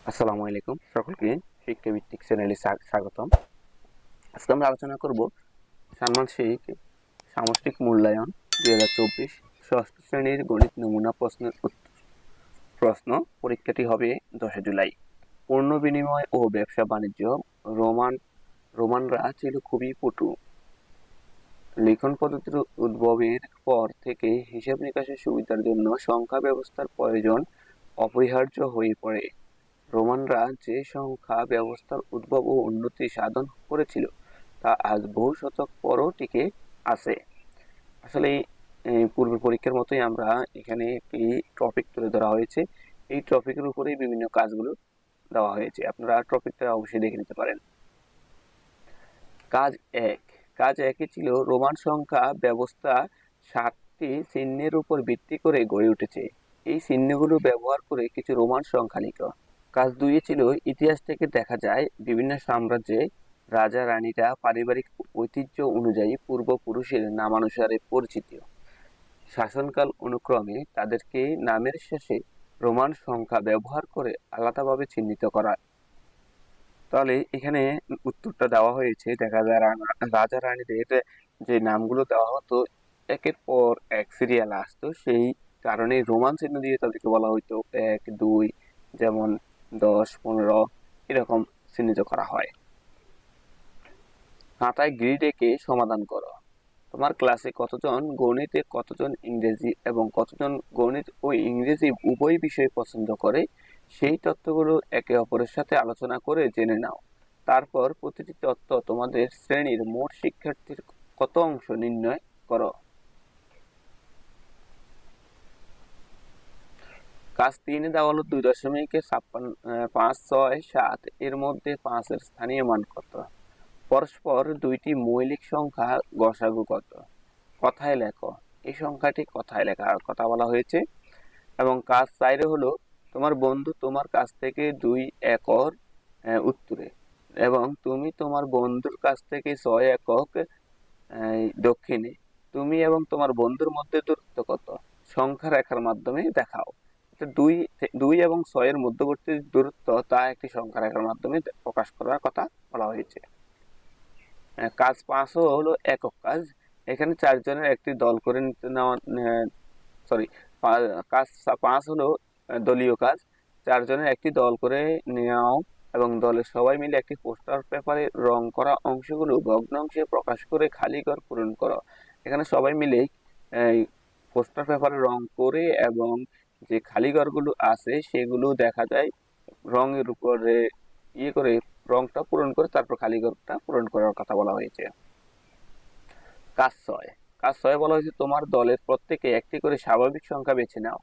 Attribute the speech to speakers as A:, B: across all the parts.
A: আসসালামু আলাইকুম সকলকে শিক্ষাভিত্তিক চ্যানেলে স্বাগতম। আজকে আমরা আলোচনা করব ষান্মাসিক সামষ্টিক মূল্যায়ন 2024 ষষ্ঠ শ্রেণীর গণিত নমুনা প্রশ্ন। পরীক্ষাটি হবে 10 জুলাই। পণ্য বিনিময় ও ব্যবসা বাণিজ্য। রোমানরা ছিল খুবই পটু। লিখন পদ্ধতির উদ্ভবের পর থেকে হিসাব নিকাশের সুবিধার জন্য সংখ্যা ব্যবস্থার প্রয়োজন অপরিহার্য হয়ে পড়ে। রোমানরা যে সংখ্যা ব্যবস্থার উদ্ভব ও উন্নতি সাধন করেছিল তা আজ বহু শতক পরও টিকে আছে। আসলে পূর্বের পরীক্ষার মতোই আমরা এখানে একটি টপিক তুলে ধরা হয়েছে। এই টপিকের উপরেই বিভিন্ন কাজগুলো দেওয়া হয়েছে, আপনারা টপিকটা অবশ্যই দেখে নিতে পারেন। কাজ এক। কাজ একে ছিল রোমান সংখ্যা ব্যবস্থা 7টি চিহ্নের উপর ভিত্তি করে গড়ে উঠেছে। এই চিহ্নগুলো ব্যবহার করে কিছু রোমান সংখ্যা লিখ। কাজ দুইয়ে ছিল ইতিহাস থেকে দেখা যায় বিভিন্ন সাম্রাজ্যে রাজা রানীরা পারিবারিক ঐতিহ্য অনুযায়ী পূর্বপুরুষের নামানুসারে পরিচিত। শাসনকাল অনুক্রমে তাদেরকে নামের শেষে রোমান সংখ্যা ব্যবহার করে আলাদাভাবে চিহ্নিত করা। তাহলে এখানে উত্তরটা দেওয়া হয়েছে, দেখা যায় রাজা রানীদের যে নামগুলো দেওয়া হতো একের পর এক সিরিয়াল আসতো, সেই কারণে রোমান চিহ্ন দিয়ে তাদেরকে বলা হইতো 1, 2, যেমন 10, 15 এরকম চিহ্নিত করা হয়। খাতায় গ্রিড এঁকে সমাধান করো। তোমার ক্লাসে কতজন গণিতে, কতজন ইংরেজি এবং কতজন গণিত ও ইংরেজি উভয় বিষয় পছন্দ করে সেই তথ্যগুলো একে অপরের সাথে আলোচনা করে জেনে নাও। তারপর প্রতিটি তথ্য তোমাদের শ্রেণীর মোট শিক্ষার্থীর কত অংশ নির্ণয় করো। কাজ 3 দেওয়া হলো 2.5657 এর মধ্যে 5 এর স্থানীয় মান কত? পরস্পর দুইটি মৌলিক সংখ্যা গসাগু কত? কথায় লেখো। এই সংখ্যাটি কথায় লেখার কথা বলা হয়েছে। এবং কাজ 4 হলো তোমার বন্ধু তোমার কাছ থেকে 2 একর উত্তরে এবং তুমি তোমার বন্ধুর কাছ থেকে 6 একক দক্ষিণে। তুমি এবং তোমার বন্ধুর মধ্যে দূরত্ব কত? সংখ্যা রেখার মাধ্যমে দেখাও। দুই 2 এবং 6 এর মধ্যবর্তী দূরত্ব তা একটি সংখ্যা রেখার মাধ্যমে প্রকাশ করার কথা বলা হয়েছে। কাজ 5 হলো একক কাজ। এখানে 4 জনের একটি দল করে নিতে নেওয়া, সরি, কাজ 5 হলো দলীয় কাজ। 4 জনের একটি দল করে নেওয়াও এবং দলের সবাই মিলে একটি পোস্টার পেপারে রং করা অংশগুলো ভগ্নাংশে প্রকাশ করে খালি ঘর পূরণ করো। এখানে সবাই মিলে পোস্টার পেপারে রং করে এবং যে খালি ঘরগুলো আছে সেগুলো দেখা যায় রঙের উপরে করে রংটা পূরণ করে তারপর খালি ঘরটা পূরণ করার কথা বলা হয়েছে। কাজ 6। কাজ 6 বলা হয়েছে তোমার দলের প্রত্যেকে একটি করে স্বাভাবিক সংখ্যা বেছে নাও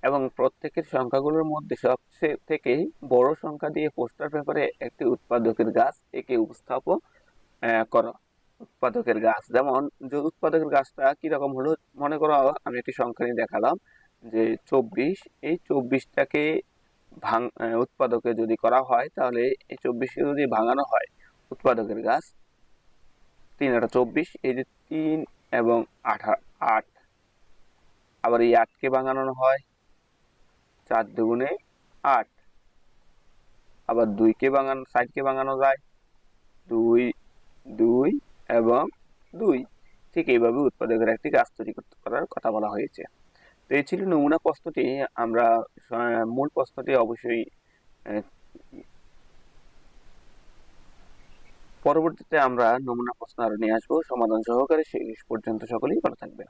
A: এবং প্রত্যেকের সংখ্যাগুলোর মধ্যে সবচেয়ে থেকে বড় সংখ্যা দিয়ে পোস্টার পেপারে একটি উৎপাদকের গাছ একে উপস্থাপন করো। উৎপাদকের গাছ, যেমন যে উৎপাদকের গাছটা কিরকম হলো, মনে করো আমি একটি সংখ্যা নিয়ে দেখালাম যে 24। এই 24টাকে উৎপাদকে যদি করা হয় তাহলে এই 24কে যদি ভাঙানো হয় উৎপাদকের গাছ 3 8 24, এই যে 3 এবং 8, আবার এই 8কে ভাঙানো হয় 4 দুগুণে 8, আবার 4কে ভাঙানো যায় 2 2 এবং 2। ঠিক এইভাবে উৎপাদকের একটি গাছ তৈরি করার কথা বলা হয়েছে। তো এই ছিল নমুনা প্রশ্নটি। আমরা মূল প্রশ্নটি অবশ্যই পরবর্তীতে আমরা নমুনা প্রশ্ন আরো নিয়ে আসবো সমাধান সহকারে। সেই পর্যন্ত সকলেই ভালো থাকবেন।